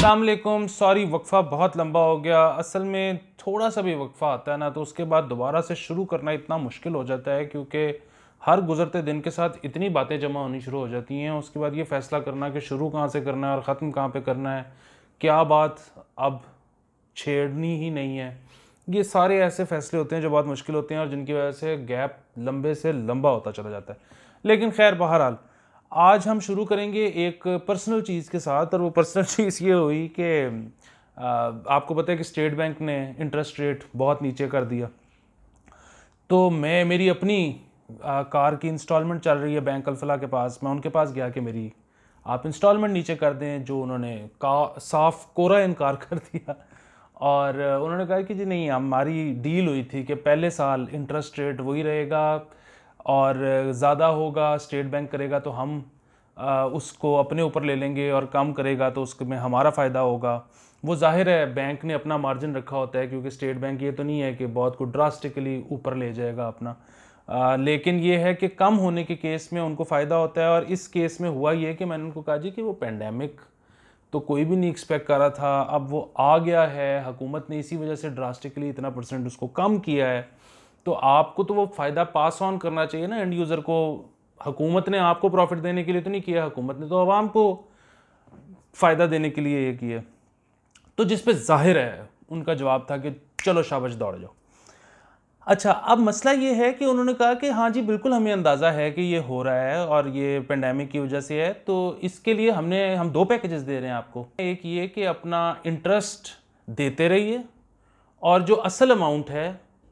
अस्सलाम वालेकुम। सॉरी वक्फ़ा बहुत लंबा हो गया। असल में थोड़ा सा भी वक्फ़ा आता है ना तो उसके बाद दोबारा से शुरू करना इतना मुश्किल हो जाता है, क्योंकि हर गुज़रते दिन के साथ इतनी बातें जमा होनी शुरू हो जाती हैं। उसके बाद ये फ़ैसला करना कि शुरू कहाँ से करना है और ख़त्म कहाँ पे करना है, क्या बात अब छेड़नी ही नहीं है, ये सारे ऐसे फ़ैसले होते हैं जो बहुत मुश्किल होते हैं और जिनकी वजह से गैप लंबे से लंबा होता चला जाता है। लेकिन खैर, बहरहाल आज हम शुरू करेंगे एक पर्सनल चीज़ के साथ, और वो पर्सनल चीज़ ये हुई कि आपको पता है कि स्टेट बैंक ने इंटरेस्ट रेट बहुत नीचे कर दिया। तो मेरी अपनी कार की इंस्टॉलमेंट चल रही है बैंक अल-फलाह के पास। मैं उनके पास गया कि मेरी आप इंस्टॉलमेंट नीचे कर दें, जो उन्होंने साफ कोरा इनकार कर दिया। और उन्होंने कहा कि जी नहीं, हमारी डील हुई थी कि पहले साल इंटरेस्ट रेट वही रहेगा और ज़्यादा होगा स्टेट बैंक करेगा तो हम उसको अपने ऊपर ले लेंगे, और कम करेगा तो उसमें हमारा फ़ायदा होगा। वो जाहिर है बैंक ने अपना मार्जिन रखा होता है, क्योंकि स्टेट बैंक ये तो नहीं है कि बहुत को ड्रास्टिकली ऊपर ले जाएगा अपना। लेकिन ये है कि कम होने के केस में उनको फ़ायदा होता है। और इस केस में हुआ ये कि मैंने उनको कहा जी कि वो पेंडेमिक तो कोई भी नहीं एक्सपेक्ट कर रहा था, अब वो आ गया है, हुकूमत ने इसी वजह से ड्रास्टिकली इतना % उसको कम किया है, तो आपको तो वो फ़ायदा पास ऑन करना चाहिए ना एंड यूज़र को। हुकूमत ने आपको प्रॉफिट देने के लिए तो नहीं किया, हुकूमत ने तो आवाम को फ़ायदा देने के लिए ये किया। तो जिस पे ज़ाहिर है उनका जवाब था कि चलो शाबाश दौड़ जाओ। अच्छा, अब मसला ये है कि उन्होंने कहा कि हाँ जी बिल्कुल हमें अंदाज़ा है कि ये हो रहा है और ये पेंडेमिक की वजह से है, तो इसके लिए हम 2 पैकेजेस दे रहे हैं आपको। एक ये कि अपना इंटरेस्ट देते रहिए और जो असल अमाउंट है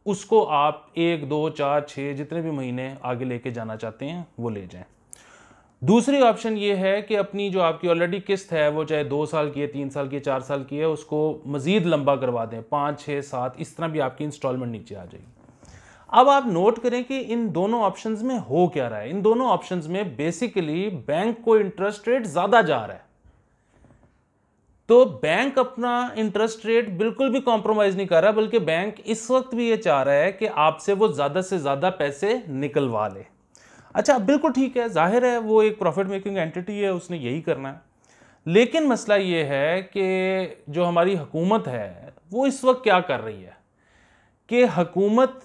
उसको आप 1, 2, 4, 6 जितने भी महीने आगे लेके जाना चाहते हैं वो ले जाएं। दूसरी ऑप्शन ये है कि अपनी जो आपकी ऑलरेडी किस्त है, वो चाहे 2 साल की है, 3 साल की है, 4 साल की है, उसको मज़ीद लंबा करवा दें, 5, 6, 7 इस तरह भी आपकी इंस्टॉलमेंट नीचे आ जाएगी। अब आप नोट करें कि इन दोनों ऑप्शंस में हो क्या रहा है। इन दोनों ऑप्शंस में बेसिकली बैंक को इंटरेस्ट रेट ज़्यादा जा रहा है, तो बैंक अपना इंटरेस्ट रेट बिल्कुल भी कॉम्प्रोमाइज नहीं कर रहा, बल्कि बैंक इस वक्त भी ये चाह रहा है कि आपसे वो ज़्यादा से ज़्यादा पैसे निकलवा ले। अच्छा, बिल्कुल ठीक है, जाहिर है वो एक प्रॉफिट मेकिंग एंटिटी है, उसने यही करना है। लेकिन मसला ये है कि जो हमारी हुकूमत है वो इस वक्त क्या कर रही है कि हुकूमत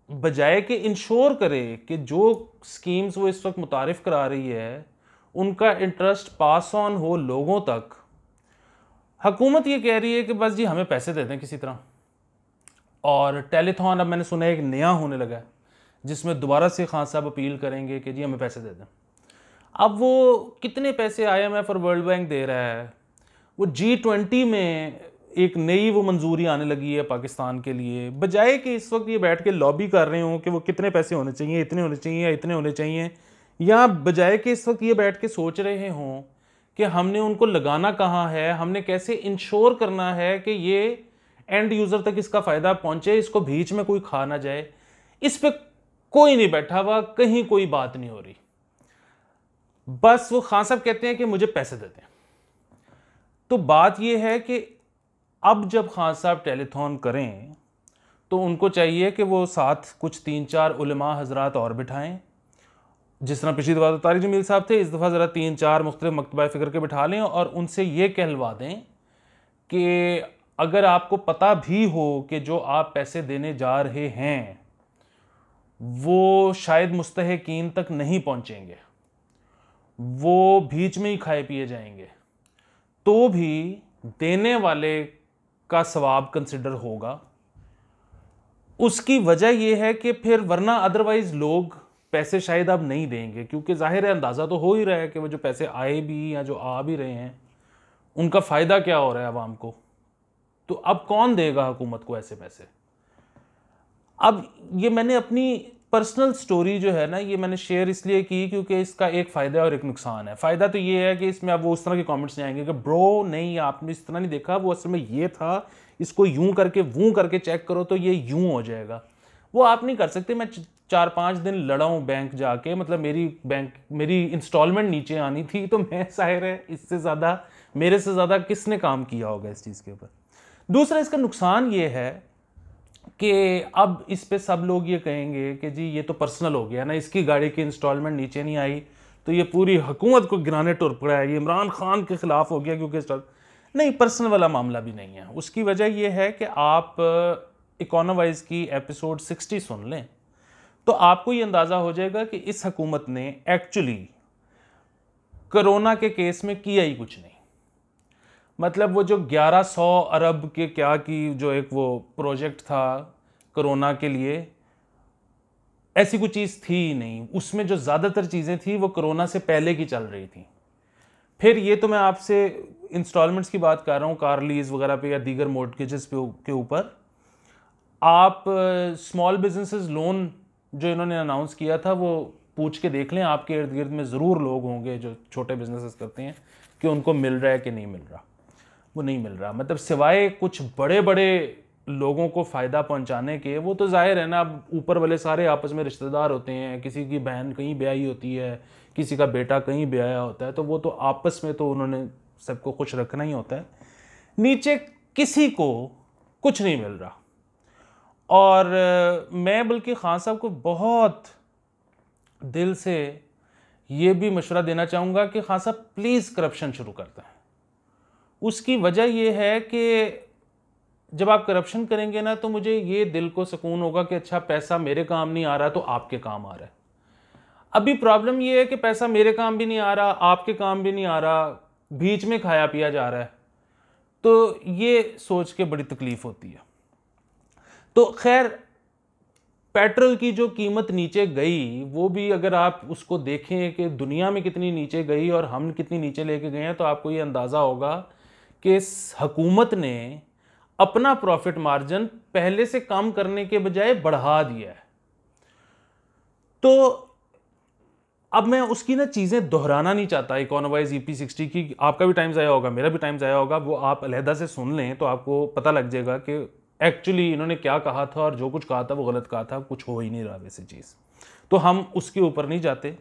बजाय कि इंश्योर करे कि जो स्कीम्स वो इस वक्त मुतारिफ करा रही है उनका इंटरेस्ट पास ऑन हो लोगों तक, हुकूमत ये कह रही है कि बस जी हमें पैसे दे दें किसी तरह। और टेलीथॉन अब मैंने सुना है एक नया होने लगा है, जिसमें दोबारा से खान साहब अपील करेंगे कि जी हमें पैसे दे दें। अब वो कितने पैसे IMF और वर्ल्ड बैंक दे रहा है, वो G20 में एक नई वो मंजूरी आने लगी है पाकिस्तान के लिए, बजाय कि इस वक्त ये बैठ के लॉबी कर रहे हों कि वो कितने पैसे होने चाहिए, इतने होने चाहिए, इतने होने चाहिए, या बजाय कि इस वक्त ये बैठ के सोच रहे हों कि हमने उनको लगाना कहाँ है, हमने कैसे इंश्योर करना है कि ये एंड यूज़र तक इसका फ़ायदा पहुँचे, इसको बीच में कोई खा ना जाए, इस पर कोई नहीं बैठा हुआ, कहीं कोई बात नहीं हो रही। बस वो खान साहब कहते हैं कि मुझे पैसे देते हैं। तो बात यह है कि अब जब खान साहब टेलीथॉन करें तो उनको चाहिए कि वो साथ कुछ 3-4 उलमा हजरात और बिठाएं, जिस तरह पिछली दफ़ा तो तारिक जमील साहब थे, इस दफ़ा ज़रा 3-4 मुख्तलिफ मकतबा फ़िक्र के बिठा लें और उनसे ये कहलवा दें कि अगर आपको पता भी हो कि जो आप पैसे देने जा रहे हैं वो शायद मुस्तहिकीन तक नहीं पहुंचेंगे, वो बीच में ही खाए पिए जाएंगे, तो भी देने वाले का सवाब कंसिडर होगा। उसकी वजह यह है कि फिर वरना अदरवाइज लोग पैसे शायद अब नहीं देंगे, क्योंकि जाहिर है अंदाज़ा तो हो ही रहा है कि वो जो पैसे आए भी या जो आ भी रहे हैं उनका फ़ायदा क्या हो रहा है आवाम को। तो अब कौन देगा हुकूमत को ऐसे पैसे। अब ये मैंने अपनी पर्सनल स्टोरी जो है ना, ये मैंने शेयर इसलिए की क्योंकि इसका एक फ़ायदा और एक नुकसान है। फ़ायदा तो ये है कि इसमें अब वो उस तरह के कमेंट्स नहीं आएंगे कि ब्रो नहीं आपने इस तरह नहीं देखा, वो असल में ये था, इसको यूं करके वूं करके चेक करो तो ये यूं हो जाएगा। वो आप नहीं कर सकते। मैं 4-5 दिन लड़ा हूँ बैंक जाके, मतलब मेरी इंस्टॉलमेंट नीचे आनी थी, तो मैं जाहिर है इससे ज़्यादा मेरे से ज़्यादा किसने काम किया होगा इस चीज़ के ऊपर। दूसरा इसका नुकसान ये है कि अब इस पे सब लोग ये कहेंगे कि जी ये तो पर्सनल हो गया ना, इसकी गाड़ी की इंस्टॉलमेंट नीचे नहीं आई तो ये पूरी हुकूमत को गिराने टुर पड़ा है, ये इमरान खान के खिलाफ हो गया क्योंकि नहीं, पर्सनल वाला मामला भी नहीं है। उसकी वजह यह है कि आप इकोनोवाइज की एपिसोड 60 सुन लें तो आपको ये अंदाज़ा हो जाएगा कि इस हुकूमत ने एक्चुअली कोरोना के केस में किया ही कुछ नहीं। मतलब वो जो 1100 अरब के क्या की जो एक वो प्रोजेक्ट था कोरोना के लिए, ऐसी कोई चीज़ थी ही नहीं। उसमें जो ज़्यादातर चीज़ें थी वो कोरोना से पहले की चल रही थी। फिर ये तो मैं आपसे इंस्टॉलमेंट्स की बात कर रहा हूँ, कार लीज वगैरह पे या दीगर मोर्टगेजेस पे के ऊपर। आप स्मॉल बिजनेसेस लोन जो इन्होंने अनाउंस किया था वो पूछ के देख लें, आपके इर्द गिर्द में ज़रूर लोग होंगे जो छोटे बिजनेसेस करते हैं कि उनको मिल रहा है कि नहीं मिल रहा। वो नहीं मिल रहा, मतलब सिवाय कुछ बड़े बड़े लोगों को फ़ायदा पहुंचाने के। वो तो जाहिर है ना, अब ऊपर वाले सारे आपस में रिश्तेदार होते हैं, किसी की बहन कहीं ब्याही होती है, किसी का बेटा कहीं ब्याया होता है, तो वो तो आपस में तो उन्होंने सबको खुश रखना ही होता है। नीचे किसी को कुछ नहीं मिल रहा। और मैं बल्कि खान साहब को बहुत दिल से ये भी मशवरा देना चाहूँगा कि खान साहब प्लीज़ करप्शन शुरू करते हैं। उसकी वजह यह है कि जब आप करप्शन करेंगे ना तो मुझे ये दिल को सुकून होगा कि अच्छा पैसा मेरे काम नहीं आ रहा तो आपके काम आ रहा है। अभी प्रॉब्लम ये है कि पैसा मेरे काम भी नहीं आ रहा, आपके काम भी नहीं आ रहा, बीच में खाया पिया जा रहा है। तो ये सोच के बड़ी तकलीफ होती है। तो खैर, पेट्रोल की जो कीमत नीचे गई वो भी अगर आप उसको देखें कि दुनिया में कितनी नीचे गई और हम कितनी नीचे लेके गए हैं, तो आपको ये अंदाज़ा होगा कि इस हुकूमत ने अपना प्रॉफिट मार्जिन पहले से कम करने के बजाय बढ़ा दिया है। तो अब मैं उसकी ना चीज़ें दोहराना नहीं चाहता। इकोनोवाइज EP60 की आपका भी टाइम ज़ाया होगा, मेरा भी टाइम ज़ाया होगा, वो आप अलहदा से सुन लें तो आपको पता लग जाएगा कि एक्चुअली इन्होंने क्या कहा था और जो कुछ कहा था वो गलत कहा था, कुछ हो ही नहीं रहा वैसी चीज़। तो हम उसके ऊपर नहीं जाते।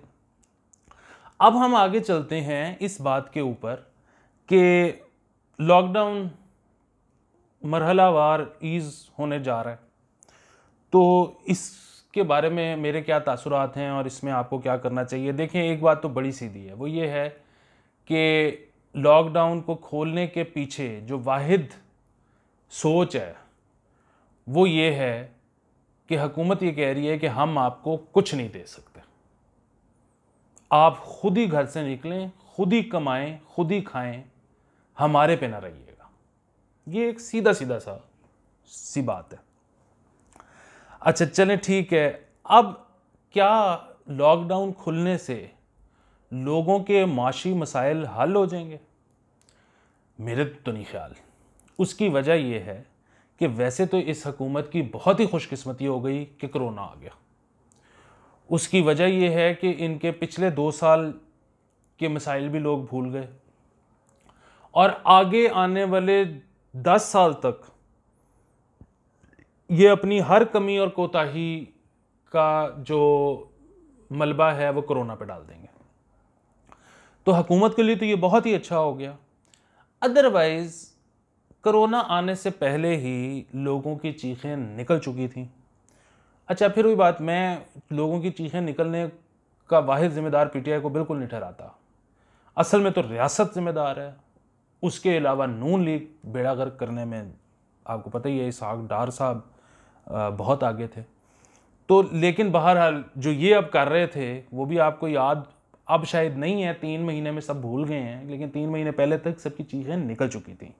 अब हम आगे चलते हैं इस बात के ऊपर कि लॉकडाउन मरहलावार ईज़ होने जा रहा है, तो इसके बारे में मेरे क्या तासुरात हैं और इसमें आपको क्या करना चाहिए। देखें, एक बात तो बड़ी सीधी है, वो ये है कि लॉकडाउन को खोलने के पीछे जो वाहिद सोच है वो ये है कि हुकूमत ये कह रही है कि हम आपको कुछ नहीं दे सकते, आप खुद ही घर से निकलें, खुद ही कमाएं, खुद ही खाएं, हमारे पे ना रहिएगा। ये एक सीधा सीधा सी बात है। अच्छा चलें, ठीक है। अब क्या लॉकडाउन खुलने से लोगों के माशी मसाइल हल हो जाएंगे? मेरे तो नहीं ख्याल। उसकी वजह यह है कि वैसे तो इस हुकूमत की बहुत ही खुशकिस्मती हो गई कि कोरोना आ गया। उसकी वजह यह है कि इनके पिछले 2 साल के मसाइल भी लोग भूल गए और आगे आने वाले 10 साल तक ये अपनी हर कमी और कोताही का जो मलबा है वो कोरोना पे डाल देंगे। तो हुकूमत के लिए तो ये बहुत ही अच्छा हो गया। अदरवाइज कोरोना आने से पहले ही लोगों की चीखें निकल चुकी थी। अच्छा, फिर वही बात, मैं लोगों की चीखें निकलने का वाहिद जिम्मेदार PTI को बिल्कुल नहीं ठहराता। असल में तो रियासत जिम्मेदार है। उसके अलावा नून लीग बेड़ा गर्क करने में आपको पता ही है, इसहाक डार साहब बहुत आगे थे। तो लेकिन बहरहाल जो ये अब कर रहे थे वो भी आपको याद अब शायद नहीं है, 3 महीने में सब भूल गए हैं, लेकिन 3 महीने पहले तक सबकी चीज़ें निकल चुकी थी।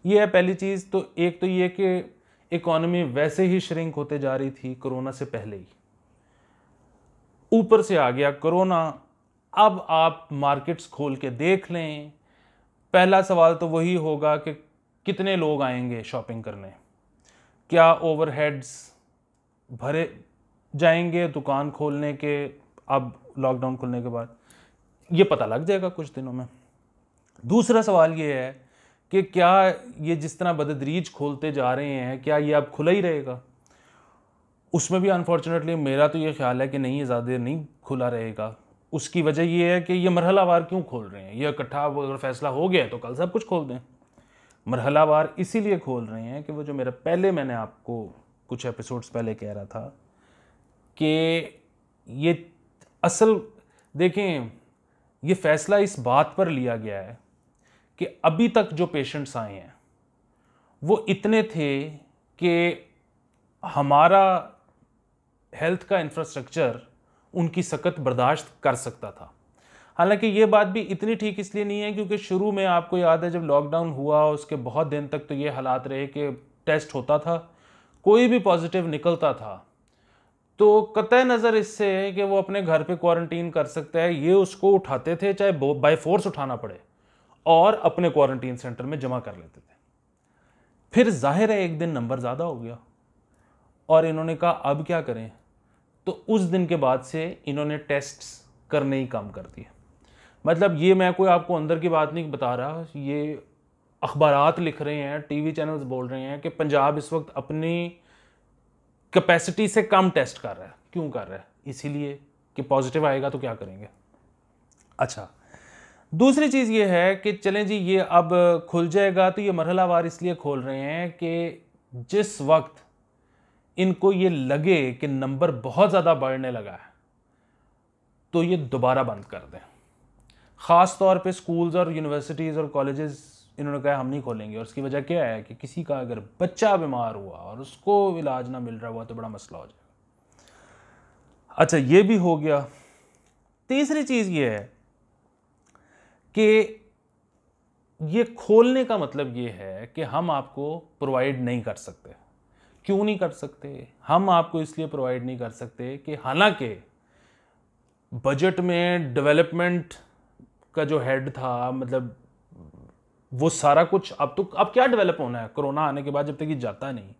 ये है पहली चीज़। तो एक तो ये कि इकॉनमी वैसे ही श्रिंक होते जा रही थी कोरोना से पहले ही, ऊपर से आ गया कोरोना। अब आप मार्केट्स खोल के देख लें, पहला सवाल तो वही होगा कि कितने लोग आएंगे शॉपिंग करने, क्या ओवरहेड्स भरे जाएंगे दुकान खोलने के। अब लॉकडाउन खुलने के बाद ये पता लग जाएगा कुछ दिनों में। दूसरा सवाल ये है कि क्या ये जिस तरह बदतदरीज खोलते जा रहे हैं, क्या ये अब खुला ही रहेगा? उसमें भी अनफॉर्चुनेटली मेरा तो ये ख्याल है कि नहीं, ये ज़्यादा देर नहीं खुला रहेगा। उसकी वजह ये है कि ये मरहलावार क्यों खोल रहे हैं। ये इकट्ठा अगर फैसला हो गया तो कल सब कुछ खोल दें। मरहलावार इसीलिए खोल रहे हैं कि वो जो मैंने आपको कुछ एपिसोड्स पहले कह रहा था कि ये असल देखें, ये फैसला इस बात पर लिया गया है कि अभी तक जो पेशेंट्स आए हैं वो इतने थे कि हमारा हेल्थ का इंफ्रास्ट्रक्चर उनकी सकत बर्दाश्त कर सकता था। हालांकि ये बात भी इतनी ठीक इसलिए नहीं है क्योंकि शुरू में आपको याद है जब लॉकडाउन हुआ उसके बहुत दिन तक तो ये हालात रहे कि टेस्ट होता था, कोई भी पॉजिटिव निकलता था तो कतई नज़र इससे है कि वो अपने घर पे क्वारंटीन कर सकता है, ये उसको उठाते थे चाहे बाय फोर्स उठाना पड़े और अपने क्वारंटीन सेंटर में जमा कर लेते थे। फिर जाहिर है एक दिन नंबर ज़्यादा हो गया और इन्होंने कहा अब क्या करें, तो उस दिन के बाद से इन्होंने टेस्ट्स करने ही काम कर दिए। मतलब ये मैं कोई आपको अंदर की बात नहीं बता रहा, ये अखबारात लिख रहे हैं, टीवी चैनल्स बोल रहे हैं कि पंजाब इस वक्त अपनी कैपेसिटी से कम टेस्ट कर रहा है। क्यों कर रहा है? इसीलिए कि पॉजिटिव आएगा तो क्या करेंगे। अच्छा, दूसरी चीज़ ये है कि चलें जी ये अब खुल जाएगा तो ये मरहलावार इसलिए खोल रहे हैं कि जिस वक्त इनको ये लगे कि नंबर बहुत ज़्यादा बढ़ने लगा है तो ये दोबारा बंद कर दें। ख़ास तौर पे स्कूल्स और यूनिवर्सिटीज़ और कॉलेजेस इन्होंने कहा हम नहीं खोलेंगे, और उसकी वजह क्या है कि किसी का अगर बच्चा बीमार हुआ और उसको इलाज ना मिल रहा हुआ तो बड़ा मसला हो जाएगा। अच्छा, ये भी हो गया। तीसरी चीज़ ये है कि ये खोलने का मतलब ये है कि हम आपको प्रोवाइड नहीं कर सकते। क्यों नहीं कर सकते? हम आपको इसलिए प्रोवाइड नहीं कर सकते कि हालांकि बजट में डेवलपमेंट का जो हेड था, मतलब वो सारा कुछ अब क्या डेवलप होना है कोरोना आने के बाद, जब तक ये जाता नहीं,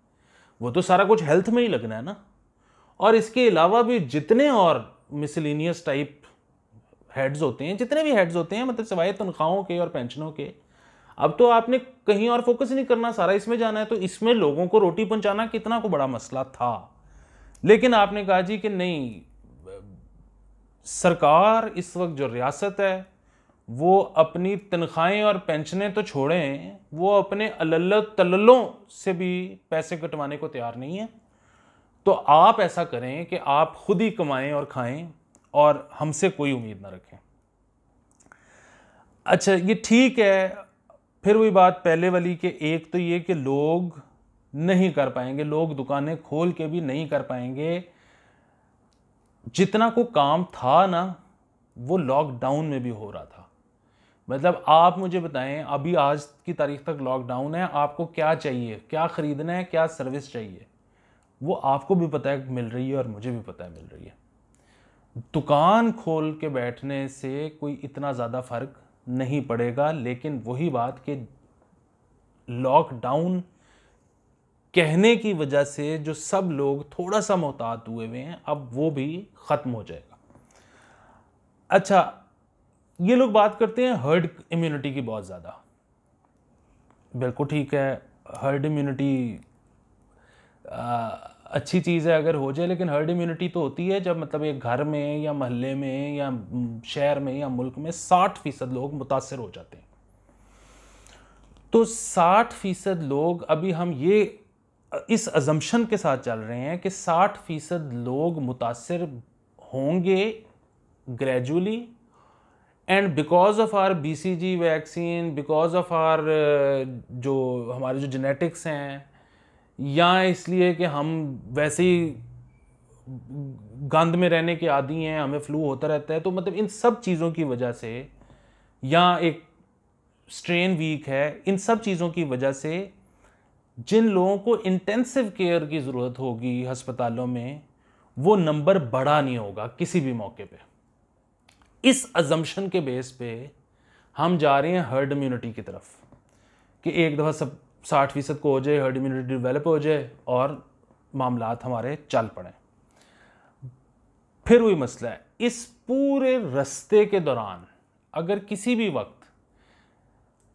वो तो सारा कुछ हेल्थ में ही लगना है ना। और इसके अलावा भी जितने और मिसलिनियस टाइप हेड्स होते हैं, जितने भी हेड्स होते हैं, मतलब सिवाय तनख्वाहों के और पेंशनों के, अब तो आपने कहीं और फोकस नहीं करना, सारा इसमें जाना है। तो इसमें लोगों को रोटी पहुंचाना कितना को बड़ा मसला था, लेकिन आपने कहा जी कि नहीं, सरकार इस वक्त जो रियासत है वो अपनी तनख्वाहें और पेंशनें तो छोड़ें, वो अपने अल्लल्ल तल्लों से भी पैसे कटवाने को तैयार नहीं है। तो आप ऐसा करें कि आप खुद ही कमाएं और खाएं और हमसे कोई उम्मीद ना रखें। अच्छा, ये ठीक है। फिर वही बात पहले वाली कि एक तो ये कि लोग नहीं कर पाएंगे, लोग दुकानें खोल के भी नहीं कर पाएंगे। जितना को काम था ना वो लॉकडाउन में भी हो रहा था। मतलब आप मुझे बताएं, अभी आज की तारीख तक लॉकडाउन है, आपको क्या चाहिए, क्या खरीदना है, क्या सर्विस चाहिए, वो आपको भी पता है मिल रही है और मुझे भी पता है मिल रही है। दुकान खोल के बैठने से कोई इतना ज़्यादा फर्क नहीं पड़ेगा, लेकिन वही बात कि लॉकडाउन कहने की वजह से जो सब लोग थोड़ा सा मोहतात हुए हुए हैं, अब वो भी ख़त्म हो जाएगा। अच्छा, ये लोग बात करते हैं हर्ड इम्यूनिटी की बहुत ज़्यादा। बिल्कुल ठीक है, हर्ड इम्यूनिटी अच्छी चीज़ है अगर हो जाए, लेकिन हर्ड इम्यूनिटी तो होती है जब मतलब एक घर में या मोहल्ले में या शहर में या मुल्क में 60% लोग मुतासर हो जाते हैं। तो 60% लोग, अभी हम ये इस अजम्पशन के साथ चल रहे हैं कि 60% लोग मुतासर होंगे gradually, and because of our BCG vaccine, because of our जो हमारे जो जेनेटिक्स हैं, या इसलिए कि हम वैसे ही गंद में रहने के आदी हैं, हमें फ्लू होता रहता है, तो मतलब इन सब चीज़ों की वजह से, या एक स्ट्रेन वीक है, इन सब चीज़ों की वजह से जिन लोगों को इंटेंसिव केयर की ज़रूरत होगी अस्पतालों में, वो नंबर बढ़ा नहीं होगा किसी भी मौके पे। इस अजम्पशन के बेस पे हम जा रहे हैं हर्ड इम्यूनिटी की तरफ कि एक दफ़ा सब 60% को हो जाए, हर्ड इम्यूनिटी डेवलप हो जाए और मामलात हमारे चल पड़े। फिर वही मसला है, इस पूरे रास्ते के दौरान अगर किसी भी वक्त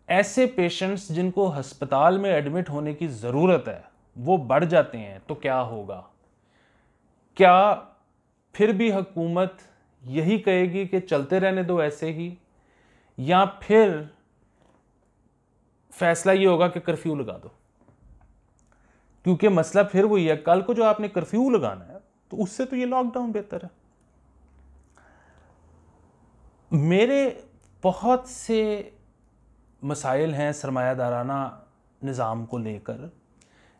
ऐसे पेशेंट्स जिनको अस्पताल में एडमिट होने की ज़रूरत है वो बढ़ जाते हैं तो क्या होगा? क्या फिर भी हुकूमत यही कहेगी कि चलते रहने दो ऐसे ही, या फिर फैसला ये होगा कि कर्फ्यू लगा दो? क्योंकि मसला फिर वही है, कल को जो आपने कर्फ्यू लगाना है तो उससे तो ये लॉकडाउन बेहतर है। मेरे बहुत से मसाइल हैं सरमायादाराना निज़ाम को लेकर,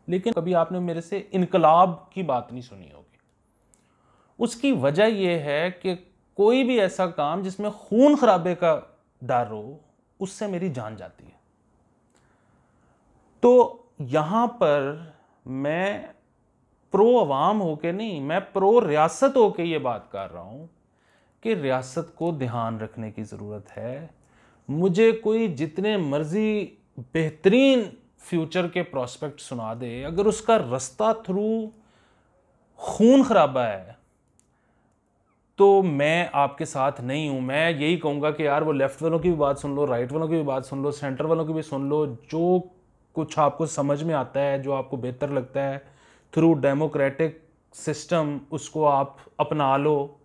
लेकिन कभी आपने मेरे से इनकलाब की बात नहीं सुनी होगी। उसकी वजह यह है कि कोई भी ऐसा काम जिसमें खून खराबे का डर हो, उससे मेरी जान जाती है। तो यहां पर मैं प्रो अवाम होके नहीं, मैं प्रो रियासत होके ये बात कर रहा हूं कि रियासत को ध्यान रखने की ज़रूरत है। मुझे कोई जितने मर्जी बेहतरीन फ्यूचर के प्रोस्पेक्ट सुना दे, अगर उसका रास्ता थ्रू खून खराबा है तो मैं आपके साथ नहीं हूं। मैं यही कहूँगा कि यार वो लेफ्ट वालों की भी बात सुन लो, राइट वालों की भी बात सुन लो, सेंटर वालों की भी सुन लो, जो कुछ आपको समझ में आता है, जो आपको बेहतर लगता है थ्रू डेमोक्रेटिक सिस्टम, उसको आप अपना लो।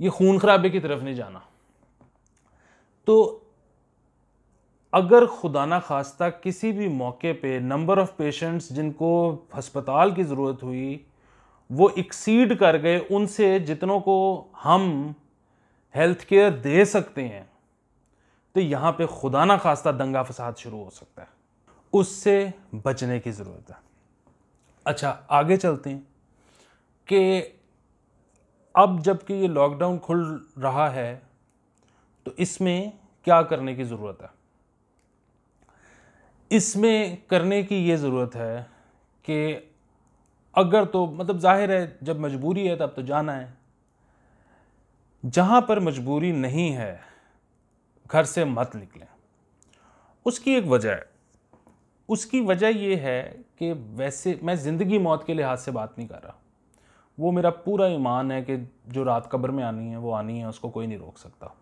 ये खून खराबे की तरफ नहीं जाना। तो अगर खुदा ना खास्ता किसी भी मौके पे नंबर ऑफ पेशेंट्स जिनको अस्पताल की ज़रूरत हुई वो एक्सीड कर गए उनसे जितनों को हम हेल्थ केयर दे सकते हैं, तो यहाँ पे खुदा ना खास्ता दंगा फसाद शुरू हो सकता है। उससे बचने की ज़रूरत है। अच्छा, आगे चलते हैं कि अब जबकि ये लॉकडाउन खुल रहा है तो इसमें क्या करने की ज़रूरत है। इसमें करने की ये ज़रूरत है कि अगर तो मतलब जाहिर है जब मजबूरी है तब तो जाना है। जहाँ पर मजबूरी नहीं है घर से मत निकलें। उसकी एक वजह है। उसकी वजह ये है कि वैसे मैं ज़िंदगी मौत के लिहाज से बात नहीं कर रहा। वो मेरा पूरा ईमान है कि जो रात कब्र में आनी है वो आनी है, उसको कोई नहीं रोक सकता।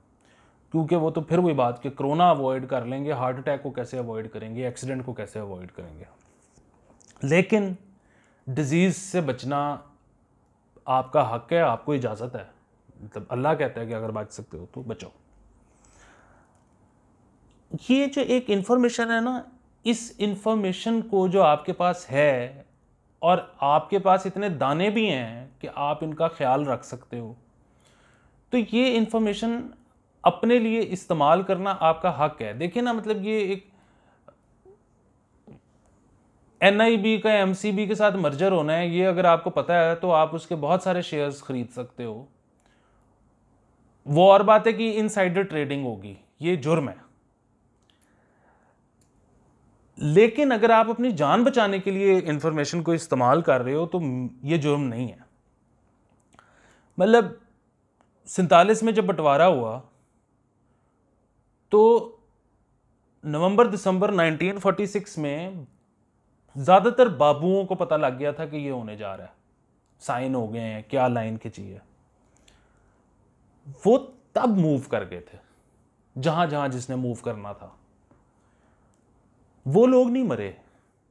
क्योंकि वो तो फिर वही बात कि कोरोना अवॉइड कर लेंगे, हार्ट अटैक को कैसे अवॉइड करेंगे, एक्सीडेंट को कैसे अवॉइड करेंगे। लेकिन डिजीज़ से बचना आपका हक है, आपको इजाज़त है। मतलब अल्लाह कहता है कि अगर बच सकते हो तो बचो। ये जो एक इंफॉर्मेशन है ना, इस इंफॉर्मेशन को जो आपके पास है और आपके पास इतने दाने भी हैं कि आप इनका ख्याल रख सकते हो, तो ये इंफॉर्मेशन अपने लिए इस्तेमाल करना आपका हक है। देखिए ना, मतलब ये एक NIB का MCB के साथ मर्जर होना है, ये अगर आपको पता है तो आप उसके बहुत सारे शेयर्स खरीद सकते हो। वो और बात है कि इनसाइडर ट्रेडिंग होगी, ये जुर्म है। लेकिन अगर आप अपनी जान बचाने के लिए इंफॉर्मेशन को इस्तेमाल कर रहे हो तो ये जुर्म नहीं है। मतलब 47 में जब बंटवारा हुआ तो नवंबर दिसंबर 1946 में ज़्यादातर बाबुओं को पता लग गया था कि ये होने जा रहा है, साइन हो गए हैं, क्या लाइन खिंची है। वो तब मूव कर गए थे जहां जहां जिसने मूव करना था। वो लोग नहीं मरे,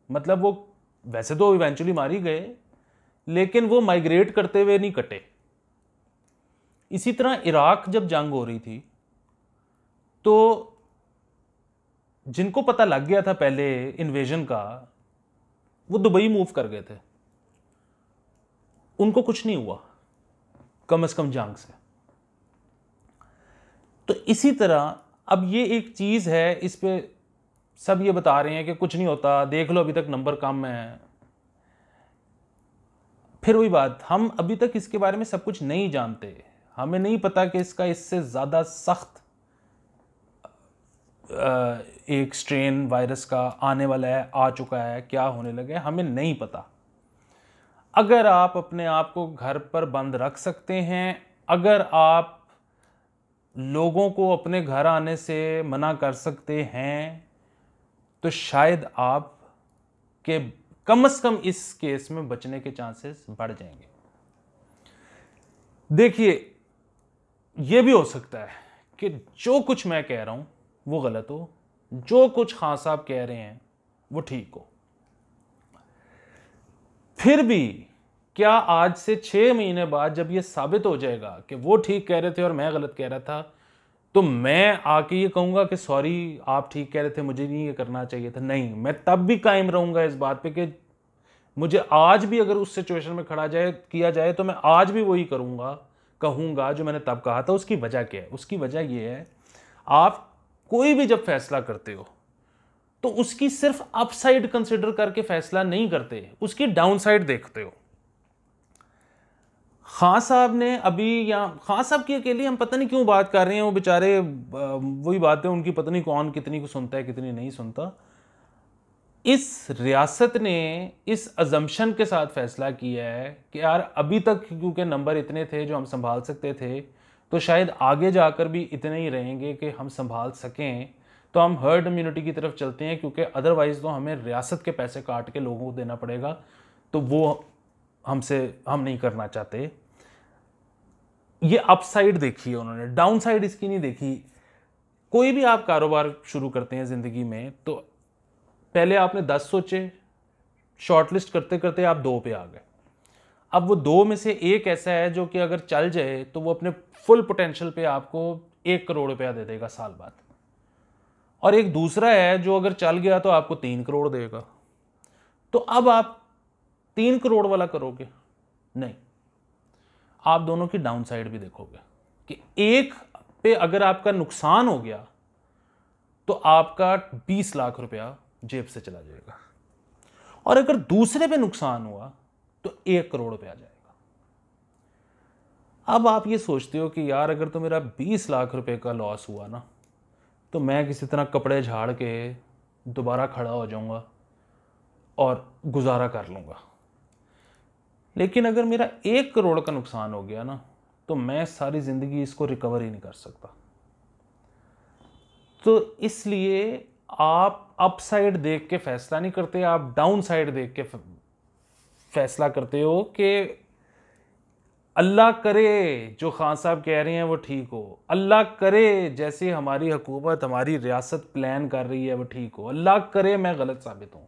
मतलब वो वैसे तो इवेंचुअली मार ही गए, लेकिन वो माइग्रेट करते हुए नहीं कटे। इसी तरह इराक जब जंग हो रही थी तो जिनको पता लग गया था पहले इन्वेजन का, वो दुबई मूव कर गए थे, उनको कुछ नहीं हुआ कम से कम जंग से। तो इसी तरह अब ये एक चीज है, इस पे सब ये बता रहे हैं कि कुछ नहीं होता, देख लो अभी तक नंबर कम है। फिर वही बात, हम अभी तक इसके बारे में सब कुछ नहीं जानते। हमें नहीं पता कि इसका इससे ज़्यादा सख्त एक स्ट्रेन वायरस का आने वाला है, आ चुका है, क्या होने लगे, हमें नहीं पता। अगर आप अपने आप को घर पर बंद रख सकते हैं, अगर आप लोगों को अपने घर आने से मना कर सकते हैं, तो शायद आप के कम से कम इस केस में बचने के चांसेस बढ़ जाएंगे। देखिए, यह भी हो सकता है कि जो कुछ मैं कह रहा हूं वो गलत हो, जो कुछ खान साहब कह रहे हैं वो ठीक हो। फिर भी क्या आज से 6 महीने बाद जब यह साबित हो जाएगा कि वो ठीक कह रहे थे और मैं गलत कह रहा था, तो मैं आके ये कहूंगा कि सॉरी आप ठीक कह रहे थे, मुझे नहीं ये करना चाहिए था? नहीं, मैं तब भी कायम रहूंगा इस बात पे कि मुझे आज भी अगर उस सिचुएशन में खड़ा किया जाए तो मैं आज भी वही कहूंगा जो मैंने तब कहा था। उसकी वजह क्या है? उसकी वजह यह है, आप कोई भी जब फैसला करते हो तो उसकी सिर्फ अपसाइड कंसिडर करके फैसला नहीं करते, उसकी डाउनसाइड देखते हो। खान साहब ने अभी, या खान साहब की अकेली हम पता नहीं क्यों बात कर रहे हैं, वो बेचारे वही बात है उनकी, पता नहीं कौन कितनी को सुनता है कितनी नहीं सुनता। इस रियासत ने इस अजम्पशन के साथ फैसला किया है कि यार अभी तक क्योंकि नंबर इतने थे जो हम संभाल सकते थे, तो शायद आगे जाकर भी इतने ही रहेंगे कि हम संभाल सकें, तो हम हर्ड इम्यूनिटी की तरफ चलते हैं, क्योंकि अदरवाइज तो हमें रियासत के पैसे काट के लोगों को देना पड़ेगा, तो वो हम नहीं करना चाहते। ये अपसाइड देखी है उन्होंने, डाउन साइड इसकी नहीं देखी। कोई भी आप कारोबार शुरू करते हैं ज़िंदगी में, तो पहले आपने 10 सोचे, शॉर्टलिस्ट करते करते आप 2 पे आ गए। अब वो 2 में से एक ऐसा है जो कि अगर चल जाए तो वो अपने फुल पोटेंशियल पे आपको 1 करोड़ रुपया दे देगा साल बाद, और एक दूसरा है जो अगर चल गया तो आपको 3 करोड़ देगा। तो अब आप 3 करोड़ वाला करोगे? नहीं, आप दोनों की डाउन साइड भी देखोगे कि एक पे अगर आपका नुकसान हो गया तो आपका 20 लाख रुपया जेब से चला जाएगा, और अगर दूसरे पे नुकसान हुआ तो 1 करोड़ रुपया जाएगा। अब आप ये सोचते हो कि यार अगर तो मेरा 20 लाख रुपए का लॉस हुआ ना, तो मैं किसी तरह कपड़े झाड़ के दोबारा खड़ा हो जाऊंगा और गुजारा कर लूंगा। लेकिन अगर मेरा 1 करोड़ का नुकसान हो गया ना, तो मैं सारी ज़िंदगी इसको रिकवर ही नहीं कर सकता। तो इसलिए आप अपसाइड देख के फैसला नहीं करते, आप डाउन साइड देख के फैसला करते हो कि अल्लाह करे जो खान साहब कह रहे हैं वो ठीक हो, अल्लाह करे जैसे हमारी हुकूमत, हमारी रियासत प्लान कर रही है वो ठीक हो, अल्लाह करे मैं गलत साबित हूं।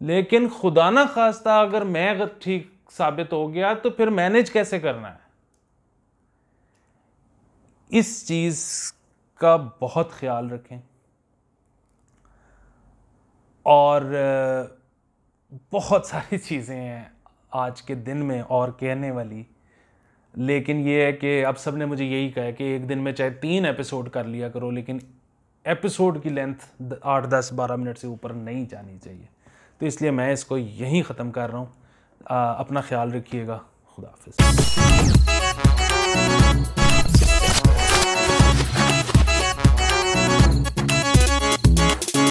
लेकिन खुदा ना खास्ता अगर मैं ठीक साबित हो गया तो फिर मैनेज कैसे करना है? इस चीज का बहुत ख्याल रखें। और बहुत सारी चीज़ें हैं आज के दिन में और कहने वाली, लेकिन ये है कि अब सब ने मुझे यही कहा है कि एक दिन में चाहे 3 एपिसोड कर लिया करो, लेकिन एपिसोड की लेंथ 8, 10, 12 मिनट से ऊपर नहीं जानी चाहिए। तो इसलिए मैं इसको यहीं ख़त्म कर रहा हूँ। अपना ख्याल रखिएगा। खुदा हाफिज़।